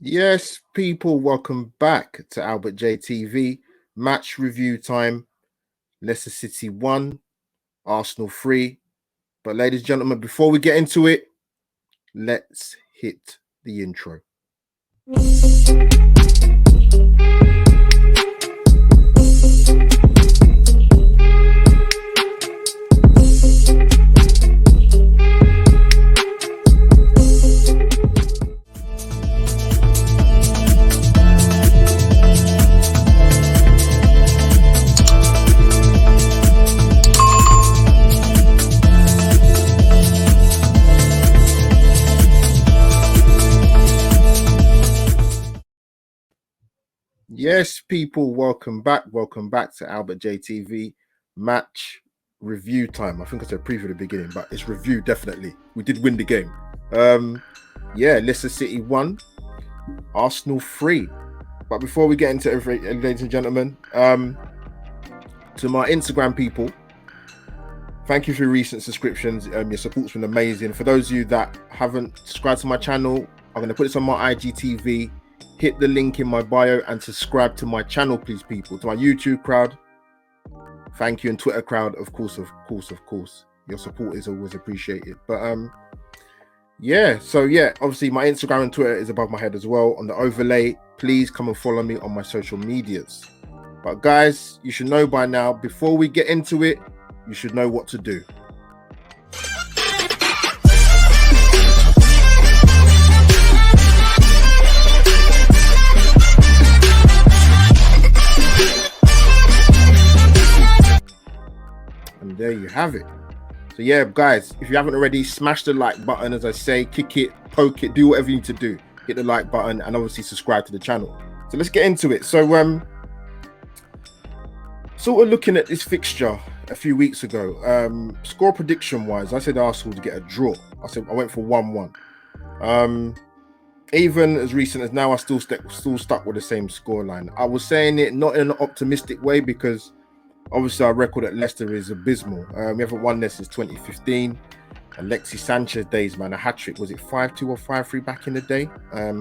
Yes, people, welcome back to Albert JTV. Match review time. Leicester City 1, Arsenal 3. But ladies and gentlemen, before we get into it, let's hit the intro. Yes, people, welcome back. Welcome back to Albert JTV match review time. I think I said preview at the beginning, but it's review definitely. We did win the game. Leicester City 1, Arsenal 3. But before we get into everything, ladies and gentlemen, to my Instagram people, thank you for your recent subscriptions. Your support's been amazing. For those of you that haven't subscribed to my channel, I'm going to put this on my IGTV. Hit the link in my bio and subscribe to my channel, please, people. To my YouTube crowd, thank you, and Twitter crowd, of course. Your support is always appreciated. But obviously my Instagram and Twitter is above my head as well on the overlay. Please come and follow me on my social medias. But guys, you should know by now, before we get into it, you should know what to do. And there you have it. So yeah, guys, if you haven't already, smash the like button. As I say, kick it, poke it, do whatever you need to do. Hit the like button and obviously subscribe to the channel. So let's get into it. So sort of looking at this fixture a few weeks ago, score prediction wise, I said Arsenal to get a draw. I went for 1-1. Even as recent as now, I still stuck with the same scoreline. I was saying it not in an optimistic way because obviously our record at Leicester is abysmal. We haven't won this since 2015. Alexis Sanchez days, man, a hat-trick. Was it 5-2 or 5-3 back in the day? I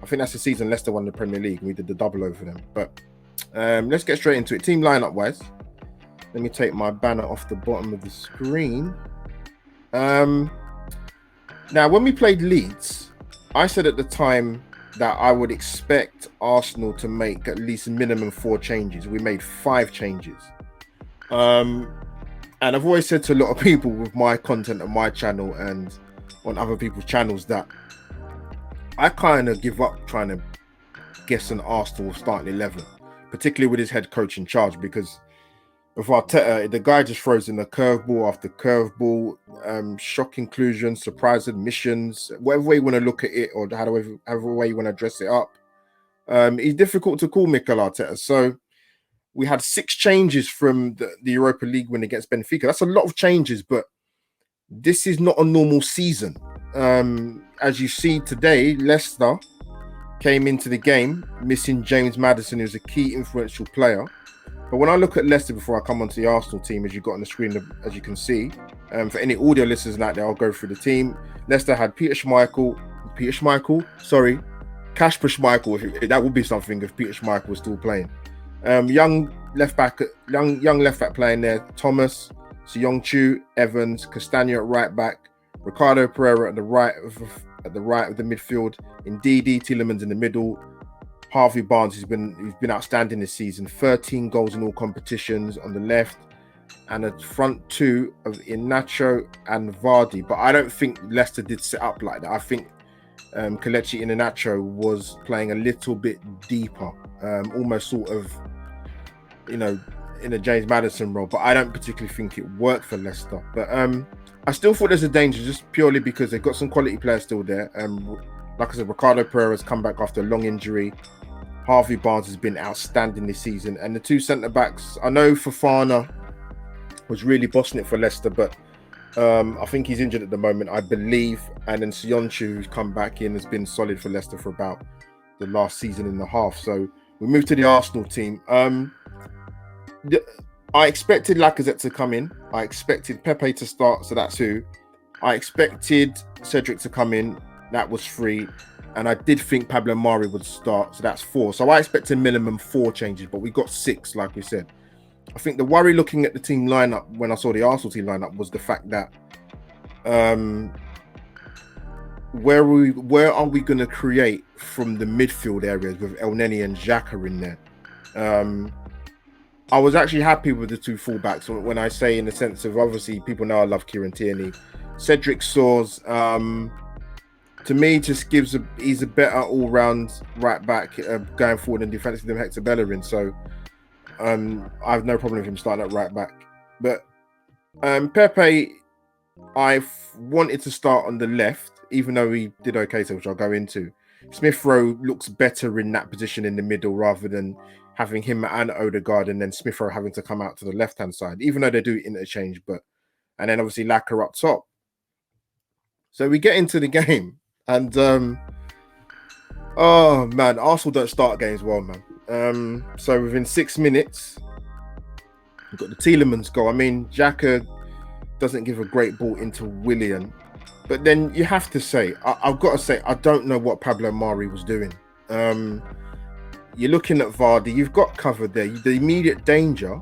think that's the season Leicester won the Premier League and we did the double over them. But let's get straight into it. Team lineup wise, let me take my banner off the bottom of the screen. Now, when we played Leeds, I said at the time that I would expect Arsenal to make at least minimum 4 changes. We made 5 changes. And I've always said to a lot of people with my content on my channel and on other people's channels that I kind of give up trying to guess an Arsenal starting 11, particularly with his head coach in charge, because with Arteta, the guy just throws in a curveball after curveball, shock inclusions, surprise admissions, whatever way you want to look at it, or however way you want to dress it up. He's difficult to call, Mikel Arteta. So we had 6 changes from the Europa League win against Benfica. That's a lot of changes, but this is not a normal season. As you see today, Leicester came into the game missing James Maddison, who's a key influential player. But when I look at Leicester before I come onto the Arsenal team, as you've got on the screen, as you can see, for any audio listeners out there, I'll go through the team. Leicester had Kasper Schmeichel. That would be something if Peter Schmeichel was still playing. Young left back playing there. Thomas, Seong-Chu, Evans, Castagna at right back, Ricardo Pereira at the right of the midfield, Ndidi, Tielemans in the middle. Harvey Barnes, he's been outstanding this season. 13 goals in all competitions on the left, and a front 2 of Iheanacho and Vardy. But I don't think Leicester did set up like that. I think Kelechi Iheanacho was playing a little bit deeper, almost sort of, in a James Maddison role. But I don't particularly think it worked for Leicester. But I still thought there's a danger, just purely because they've got some quality players still there. Like I said, Ricardo Pereira's come back after a long injury. Harvey Barnes has been outstanding this season. And the 2 centre-backs, I know Fofana was really bossing it for Leicester, but I think he's injured at the moment, I believe. And then Seong-Chu, who's come back in, has been solid for Leicester for about the last season and a half. So we moved to the Arsenal team. I expected Lacazette to come in. I expected Pepe to start, so that's who. I expected Cedric to come in. That was free. and I did think Pablo Mari would start, so that's 4. So I expected minimum 4 changes, but we got 6, like we said. I think the worry looking at the team lineup when I saw the Arsenal team lineup was the fact that where are we going to create from the midfield areas with El Neni and Xhaka in there? I was actually happy with the 2 fullbacks. When I say in the sense of, obviously people know I love Kieran Tierney. Cedric Soares, to me, just he's a better all-round right back going forward and defensive than Hector Bellerin. So I have no problem with him starting at right back. But Pepe, I wanted to start on the left, even though he did okay, so which I'll go into. Smith Rowe looks better in that position in the middle rather than having him and Odegaard and then Smith Rowe having to come out to the left-hand side, even though they do interchange. And then obviously Laka up top. So we get into the game and oh man, Arsenal don't start games well, man. So within 6 minutes, we've got the Tielemans goal. I mean, Xhaka doesn't give a great ball into Willian. But then you have to say, I've got to say, I don't know what Pablo Mari was doing. You're looking at Vardy, you've got covered there. The immediate danger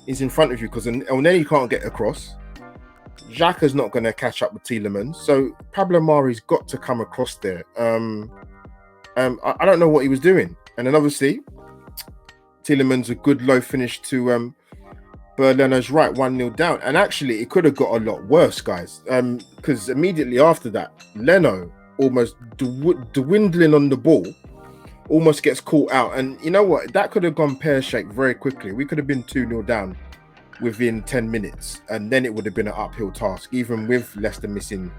is in front of you because El Neni can't get across. Xhaka's not going to catch up with Tielemans. So Pablo Mari's got to come across there. I don't know what he was doing. And then obviously, Tielemans a good low finish to Leno's right, 1-0 down. And actually, it could have got a lot worse, guys. Because immediately after that, Leno almost dwindling on the ball, almost gets caught out. And you know what? That could have gone pear-shaped very quickly. We could have been 2-0 down within 10 minutes. And then it would have been an uphill task, even with Leicester missing,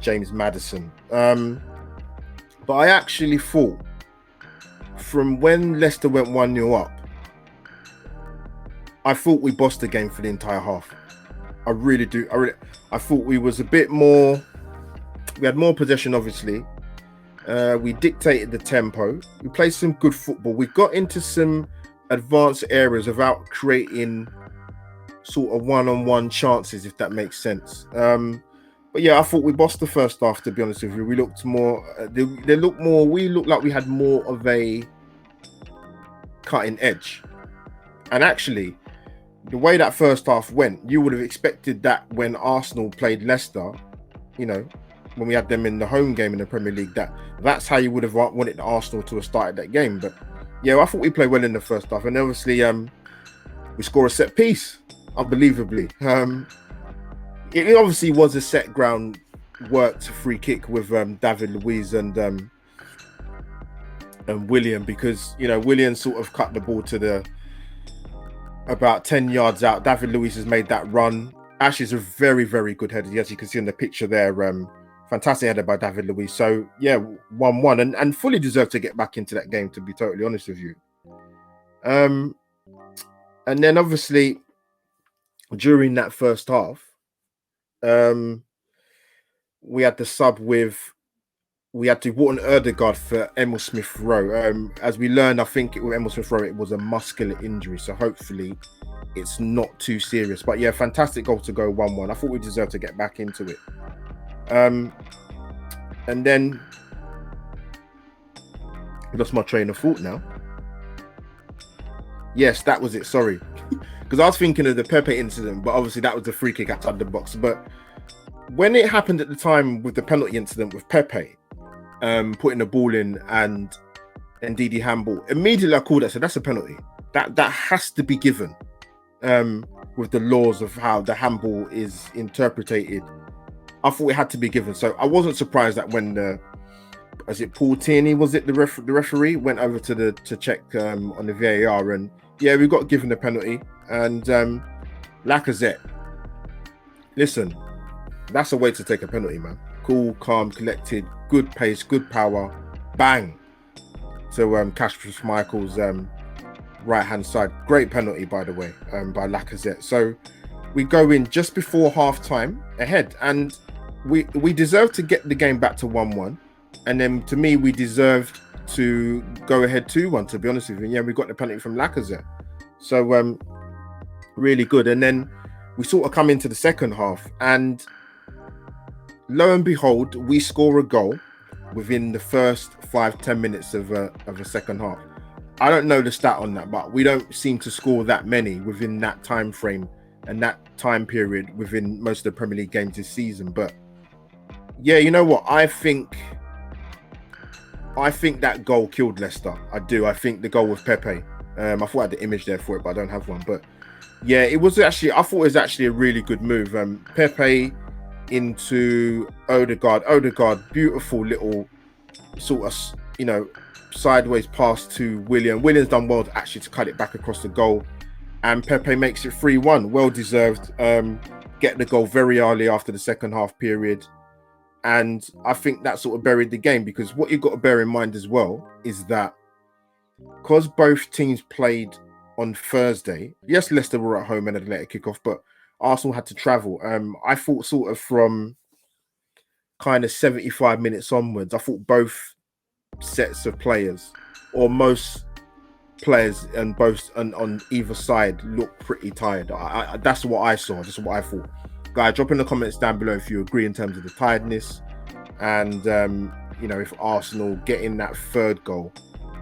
James Maddison. But I actually thought, from when Leicester went 1-0 up, I thought we bossed the game for the entire half. I really do. I thought we was a bit more. We had more possession, obviously. We dictated the tempo. We played some good football. We got into some advanced areas without creating sort of one-on-one chances, if that makes sense. But yeah, I thought we bossed the first half, to be honest with you. We looked more. We looked like we had more of a cutting edge. And actually, the way that first half went, you would have expected that when Arsenal played Leicester, when we had them in the home game in the Premier League, that's how you would have wanted Arsenal to have started that game. But yeah, I thought we played well in the first half. And obviously, we score a set piece, unbelievably. It obviously was a set ground worked free kick with David Luiz and Willian, because, Willian sort of cut the ball to about 10 yards out. David Luiz has made that run. Ash is a very, very good header, as you can see in the picture there. Fantastic header by David Luiz. So yeah, 1-1 and fully deserved to get back into that game, to be totally honest with you. And then obviously during that first half, we had the sub we had to Wharton Odegaard for Emil Smith Rowe. As we learned, I think with Emil Smith Rowe, it was a muscular injury. So hopefully it's not too serious. But yeah, fantastic goal to go 1-1. I thought we deserved to get back into it. And then I lost my train of thought now. Yes, that was it. Sorry. Because I was thinking of the Pepe incident, but obviously that was the free kick outside the box. But when it happened at the time with the penalty incident with Pepe, putting the ball in and Ndidi handball, immediately I called it. So that's a penalty. That has to be given. With the laws of how the handball is interpreted, I thought it had to be given. So I wasn't surprised that when Paul Tierney, was it the referee went over to check on the VAR, and yeah, we got given the penalty. And Lacazette, listen, that's a way to take a penalty, man. Cool, calm, collected, good pace, good power, bang. So Kasper Schmeichel's right-hand side, great penalty, by the way, by Lacazette. So we go in just before half-time ahead, and we deserve to get the game back to 1-1. And then to me, we deserved to go ahead 2-1, to be honest with you. And yeah, we got the penalty from Lacazette. So really good. And then we sort of come into the second half, and lo and behold, we score a goal within the first 5-10 minutes of a second half. I don't know the stat on that, but we don't seem to score that many within that time frame and that time period within most of the Premier League games this season. But yeah, you know what? I think that goal killed Leicester. I do. I think the goal with Pepe. I thought I had the image there for it, but I don't have one. But yeah, it was actually. I thought it was actually a really good move. Pepe into Odegaard. Odegaard, beautiful little sort of, sideways pass to William. William's done well to cut it back across the goal, and Pepe makes it 3-1. Well deserved. Get the goal very early after the second half period. And I think that sort of buried the game, because what you've got to bear in mind as well is that because both teams played on Thursday, yes, Leicester were at home and had let it kick off, but Arsenal had to travel. I thought sort of from kind of 75 minutes onwards, I thought both sets of players, or most players and both on either side, looked pretty tired. That's what I saw. That's what I thought. Guys, drop in the comments down below if you agree in terms of the tiredness, and if Arsenal getting that third goal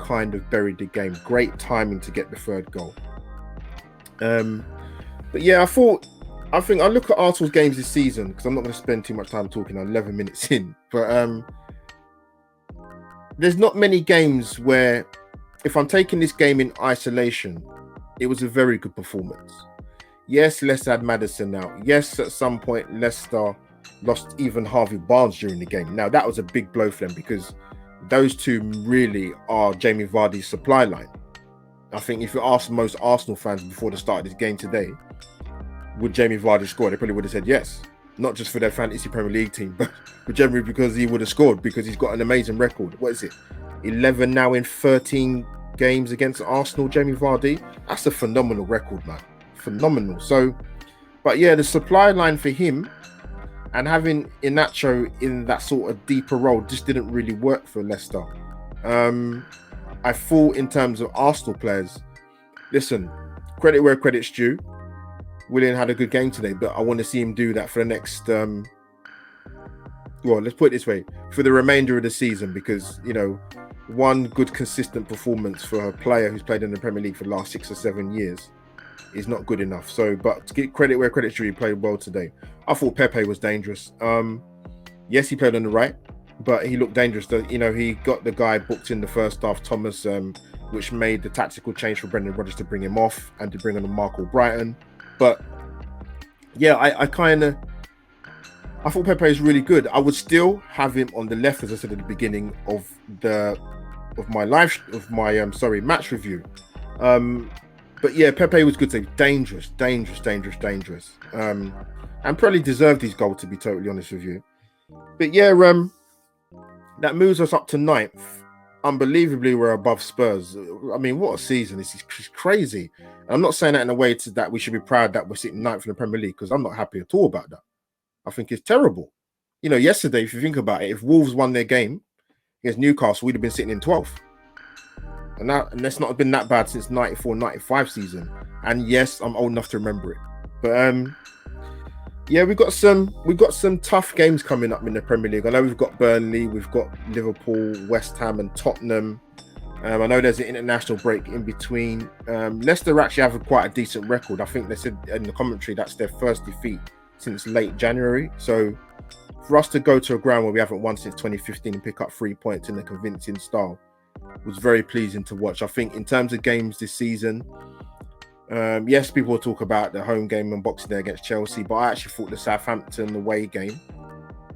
kind of buried the game. Great timing to get the third goal. But yeah, I think I look at Arsenal's games this season, because I'm not going to spend too much time talking. I'm 11 minutes in, but there's not many games where, if I'm taking this game in isolation, it was a very good performance. Yes, Leicester had Maddison out. Yes, at some point, Leicester lost even Harvey Barnes during the game. Now, that was a big blow for them, because those two really are Jamie Vardy's supply line. I think if you ask most Arsenal fans before the start of this game today, would Jamie Vardy score? They probably would have said yes. Not just for their fantasy Premier League team, but generally because he would have scored, because he's got an amazing record. What is it? 11 now in 13 games against Arsenal, Jamie Vardy. That's a phenomenal record, man. Phenomenal. So, but yeah, the supply line for him and having Iheanacho in that sort of deeper role just didn't really work for Leicester. I thought in terms of Arsenal players, listen, credit where credit's due. Willian had a good game today, but I want to see him do that for the next let's put it this way, for the remainder of the season, because one good consistent performance for a player who's played in the Premier League for the last 6 or 7 years is not good enough. So, but to get credit where credit's due, he played well today. I thought Pepe was dangerous. Yes, he played on the right, but he looked dangerous. He got the guy booked in the first half, Thomas, which made the tactical change for Brendan Rodgers to bring him off and to bring on Mark Albrighton. But yeah, I thought Pepe is really good. I would still have him on the left, as I said at the beginning of my match review. But yeah, Pepe was good today. Dangerous. And probably deserved his goal, to be totally honest with you. But yeah, that moves us up to 9th. Unbelievably, we're above Spurs. I mean, what a season. This is crazy. I'm not saying that in a way that we should be proud that we're sitting 9th in the Premier League, because I'm not happy at all about that. I think it's terrible. Yesterday, if you think about it, if Wolves won their game against Newcastle, we'd have been sitting in 12th. And that's not been that bad since 94-95 season. And yes, I'm old enough to remember it. But yeah, we've got some tough games coming up in the Premier League. I know we've got Burnley, we've got Liverpool, West Ham and Tottenham. I know there's an international break in between. Leicester actually have quite a decent record. I think they said in the commentary that's their first defeat since late January. So for us to go to a ground where we haven't won since 2015 and pick up 3 points in a convincing style was very pleasing to watch. I think in terms of games this season, yes, people will talk about the home game and Boxing Day against Chelsea, but I actually thought the Southampton away game,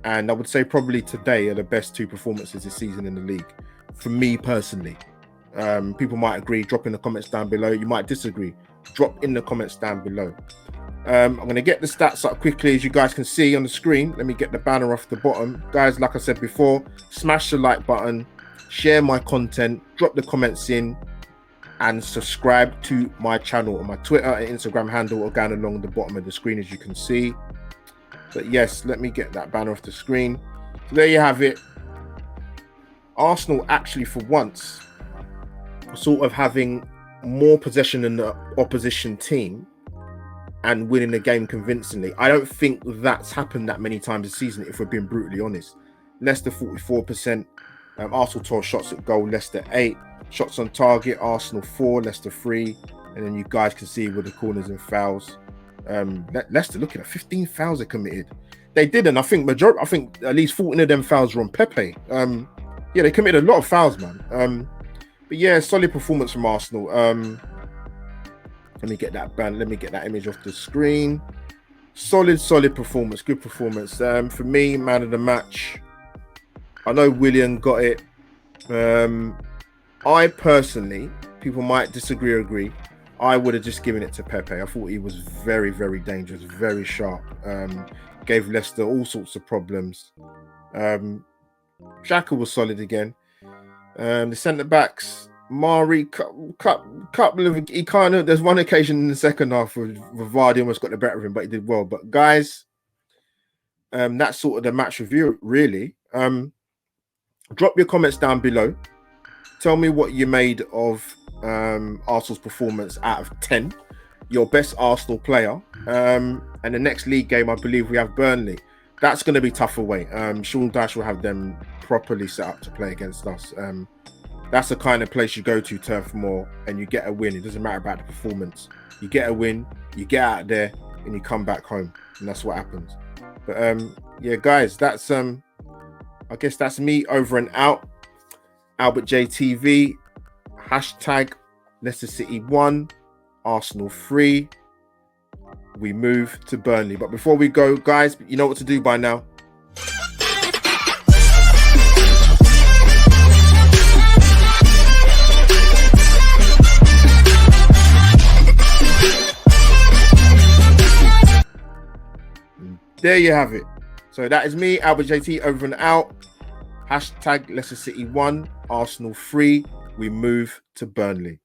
and I would say probably today, are the best 2 performances this season in the league, for me personally. People might agree. Drop in the comments down below. You might disagree. Drop in the comments down below. I'm going to get the stats up quickly, as you guys can see on the screen. Let me get the banner off the bottom. Guys, like I said before, smash the like button, share my content, drop the comments in, and subscribe to my channel on my Twitter and Instagram handle are down along the bottom of the screen, as you can see. But yes, let me get that banner off the screen. So there you have it. Arsenal actually, for once, sort of having more possession than the opposition team and winning the game convincingly. I don't think that's happened that many times this season, if we're being brutally honest. Leicester 44%, Arsenal 12 shots at goal, Leicester 8 shots on target, Arsenal 4, Leicester 3, and then you guys can see with the corners and fouls. Leicester looking at 15 fouls they committed. They didn't. I think at least 14 of them fouls were on Pepe. Yeah, they committed a lot of fouls, man. But yeah, solid performance from Arsenal. Let me get that image off the screen. Solid performance, good performance. For me, man of the match. I know Willian got it. I personally, people might disagree or agree, I would have just given it to Pepe. I thought he was very, very dangerous, very sharp. Gave Leicester all sorts of problems. Xhaka was solid again. The centre backs, Mari, couple of he kind of. There's one occasion in the second half where Vardy almost got the better of him, but he did well. But guys, that's sort of the match review, really. Drop your comments down below. Tell me what you made of Arsenal's performance out of 10. Your best Arsenal player. And the next league game, I believe we have Burnley. That's going to be tough away. Sean Dash will have them properly set up to play against us. That's the kind of place you go to, Turf Moor, and you get a win. It doesn't matter about the performance. You get a win, you get out there, and you come back home. And that's what happens. But yeah, guys, that's I guess that's me over and out. Albert JTV, hashtag Leicester City 1, Arsenal 3. We move to Burnley. But before we go, guys, you know what to do by now. There you have it. So that is me, Albert JT, over and out. Hashtag Leicester City 1, Arsenal 3. We move to Burnley.